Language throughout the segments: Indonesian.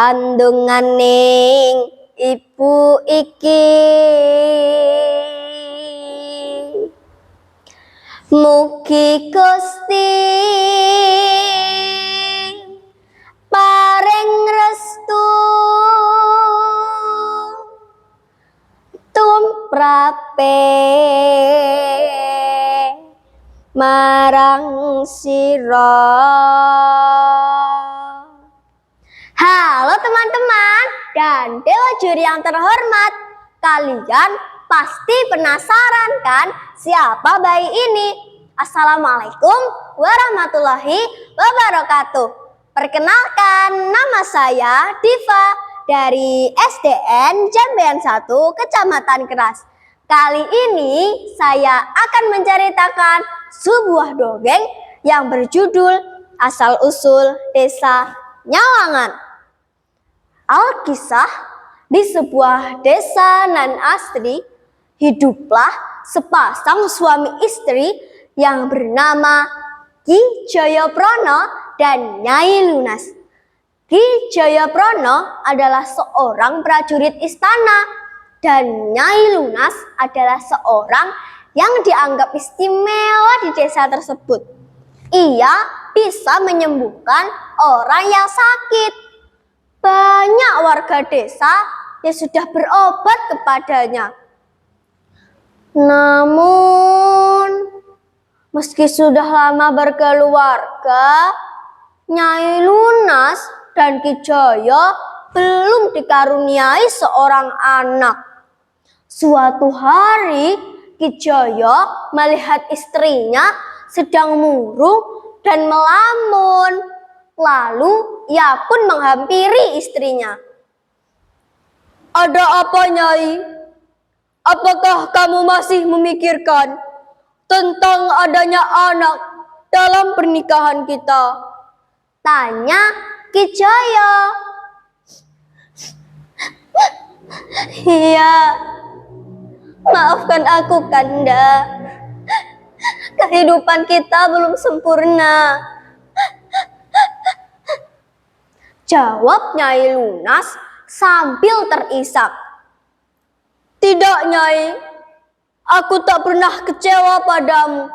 kandunganing ibu iki. Mugi Gusti paring restu tumrape marang sira. Halo teman-teman dan dewa juri yang terhormat, kalian pasti penasaran kan siapa bayi ini? Assalamualaikum warahmatullahi wabarakatuh. Perkenalkan, nama saya Diva dari SDN Jambean 1 Kecamatan Keras. Kali ini saya akan menceritakan sebuah dongeng yang berjudul Asal-usul Desa Nyawangan. Alkisah, di sebuah desa nan asri, hiduplah sepasang suami istri yang bernama Ki Jayaprana dan Nyai Lunas. Ki Jayaprana adalah seorang prajurit istana dan Nyai Lunas adalah seorang yang dianggap istimewa di desa tersebut. Ia bisa menyembuhkan orang yang sakit. Banyak warga desa yang sudah berobat kepadanya. Namun, meski sudah lama berkeluarga, Nyai Lunas dan Ki Jaya belum dikaruniai seorang anak. Suatu hari, Ki Jaya melihat istrinya sedang murung dan melamun. Lalu ia pun menghampiri istrinya. "Ada apa, Nyai? Apakah kamu masih memikirkan tentang adanya anak dalam pernikahan kita?" tanya Ki Jaya. "Iya, maafkan aku, Kanda. Kehidupan kita belum sempurna," jawab Nyai Lunas sambil terisak. "Tidak, Nyai. Aku tak pernah kecewa padamu.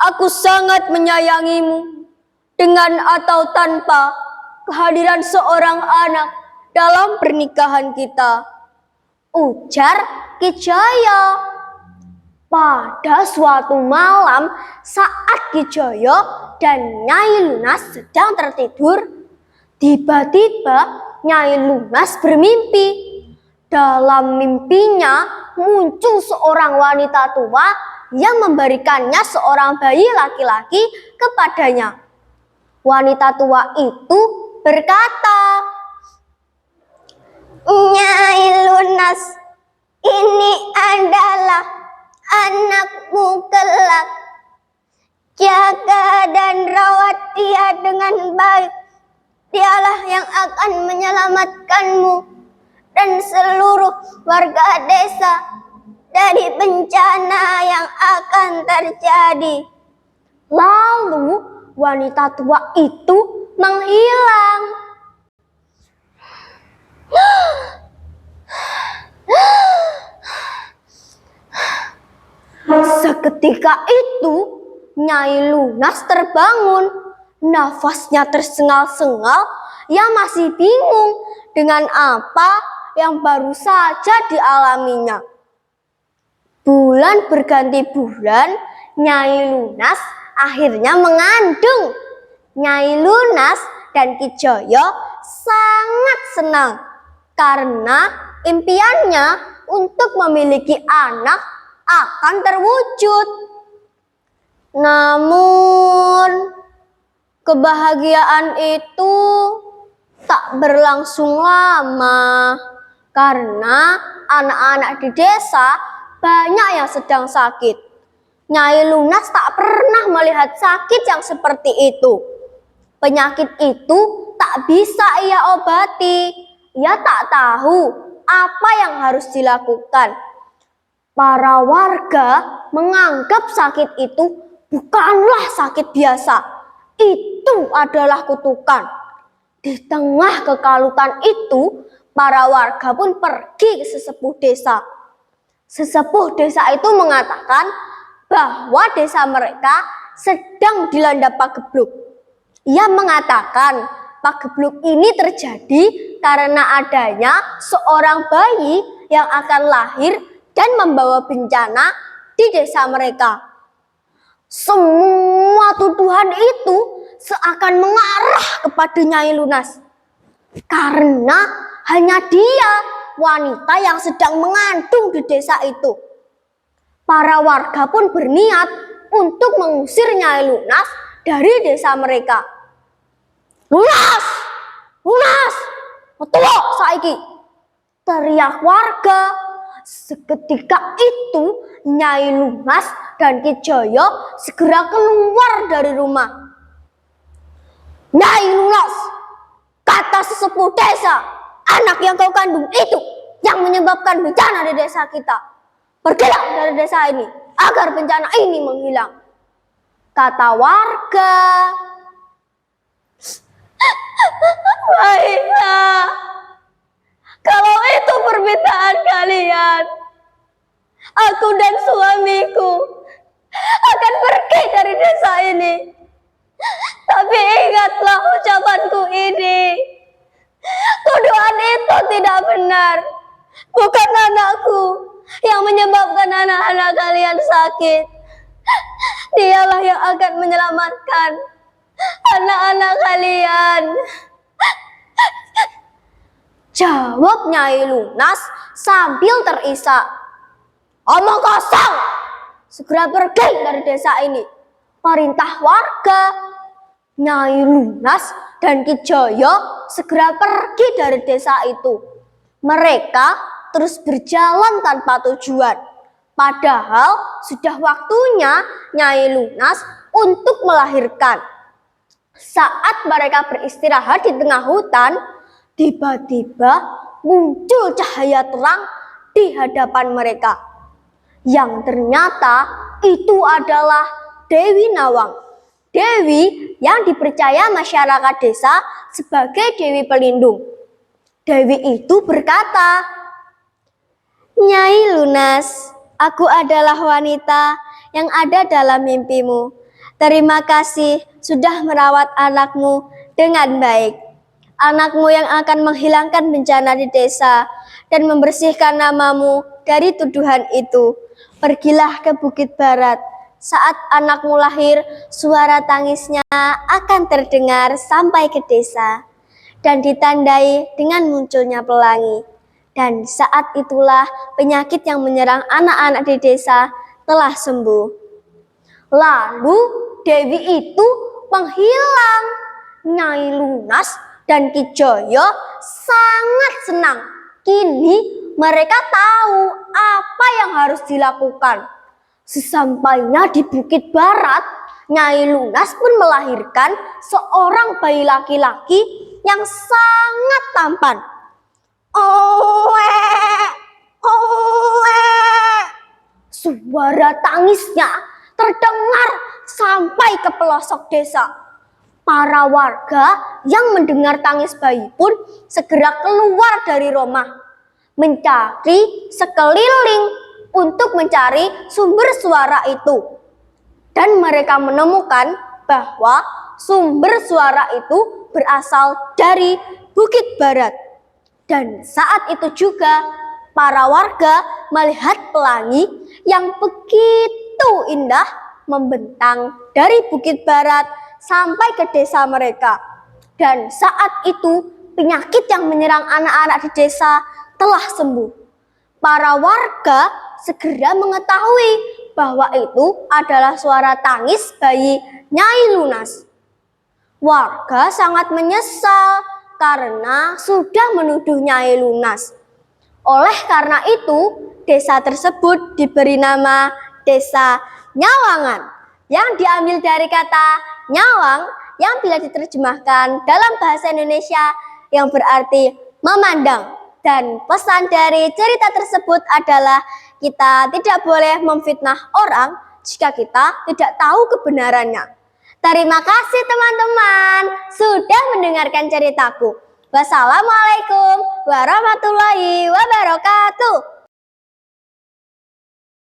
Aku sangat menyayangimu. Dengan atau tanpa kehadiran seorang anak dalam pernikahan kita," ujar Ki Jaya. Pada suatu malam saat Ki Jaya dan Nyai Lunas sedang tertidur, tiba-tiba Nyai Lunas bermimpi. Dalam mimpinya muncul seorang wanita tua yang memberikannya seorang bayi laki-laki kepadanya. Wanita tua itu berkata, "Nyai Lunas, ini adalah anakmu kelak. Jaga dan rawat dia dengan baik. Dialah yang akan menyelamatkanmu dan seluruh warga desa dari bencana yang akan terjadi." Lalu wanita tua itu menghilang. Seketika itu Nyai Lunas terbangun. Nafasnya tersengal-sengal. Ia masih bingung dengan apa yang baru saja dialaminya. Bulan berganti bulan, Nyai Lunas akhirnya mengandung. Nyai Lunas dan Ki Jaya sangat senang karena impiannya untuk memiliki anak akan terwujud. Namun, kebahagiaan itu tak berlangsung lama karena anak-anak di desa banyak yang sedang sakit. Nyai Lunas tak pernah melihat sakit yang seperti itu. Penyakit itu tak bisa ia obati. Ia tak tahu apa yang harus dilakukan. Para warga menganggap sakit itu bukanlah sakit biasa. Itu adalah kutukan. Di tengah kekalutan itu, para warga pun pergi ke sesepuh desa. Sesepuh desa itu mengatakan bahwa desa mereka sedang dilanda pagebluk. Ia mengatakan pagebluk ini terjadi karena adanya seorang bayi yang akan lahir dan membawa bencana di desa mereka. Semua tuduhan itu seakan mengarah kepada Nyai Lunas. Karena hanya dia wanita yang sedang mengandung di desa itu. Para warga pun berniat untuk mengusir Nyai Lunas dari desa mereka. Lunas! Lunas! Metuwo saiki! Teriak warga. Seketika itu Nyai Lunas dan Ki Jaya segera keluar dari rumah. Nyai Lunas, kata sesepuh desa, anak yang kau kandung itu yang menyebabkan bencana di desa kita. Pergilah dari desa ini agar bencana ini menghilang, kata warga. Baiklah, kalau itu permintaan kalian, aku dan suamiku akan pergi dari desa ini. Tapi ingatlah ucapanku ini. Tuduhan itu tidak benar. Bukan anakku yang menyebabkan anak-anak kalian sakit. Dialah yang akan menyelamatkan anak-anak kalian, jawab Nyai Lunas sambil terisak. Omong kosong, segera pergi dari desa ini, perintah warga. Nyai Lunas dan Ki Jaya segera pergi dari desa itu. Mereka terus berjalan tanpa tujuan. Padahal sudah waktunya Nyai Lunas untuk melahirkan. Saat mereka beristirahat di tengah hutan, tiba-tiba muncul cahaya terang di hadapan mereka. Yang ternyata itu adalah Dewi Nawang. Dewi yang dipercaya masyarakat desa sebagai Dewi Pelindung. Dewi itu berkata, Nyai Lunas, aku adalah wanita yang ada dalam mimpimu. Terima kasih sudah merawat anakmu dengan baik. Anakmu yang akan menghilangkan bencana di desa dan membersihkan namamu dari tuduhan itu. Pergilah ke Bukit Barat. Saat anakmu lahir, suara tangisnya akan terdengar sampai ke desa dan ditandai dengan munculnya pelangi. Dan saat itulah penyakit yang menyerang anak-anak di desa telah sembuh. Lalu Dewi itu menghilang. Nyai Lunas dan Ki Jaya sangat senang. Kini mereka tahu apa yang harus dilakukan. Sesampainya di Bukit Barat, Nyai Lunas pun melahirkan seorang bayi laki-laki yang sangat tampan. Oe, oe. Suara tangisnya terdengar sampai ke pelosok desa. Para warga yang mendengar tangis bayi pun segera keluar dari rumah, mencari sekeliling untuk mencari sumber suara itu. Dan mereka menemukan bahwa sumber suara itu berasal dari Bukit Barat. Dan saat itu juga para warga melihat pelangi yang begitu indah membentang dari Bukit Barat sampai ke desa mereka. Dan saat itu penyakit yang menyerang anak-anak di desa telah sembuh. Para warga segera mengetahui bahwa itu adalah suara tangis bayi Nyai Lunas. Warga sangat menyesal karena sudah menuduh Nyai Lunas. Oleh karena itu, desa tersebut diberi nama Desa Nyawangan, yang diambil dari kata nyawang yang bila diterjemahkan dalam bahasa Indonesia yang berarti memandang. Dan pesan dari cerita tersebut adalah kita tidak boleh memfitnah orang jika kita tidak tahu kebenarannya. Terima kasih teman-teman sudah mendengarkan. mendengarkan ceritaku. Wassalamualaikum warahmatullahi wabarakatuh.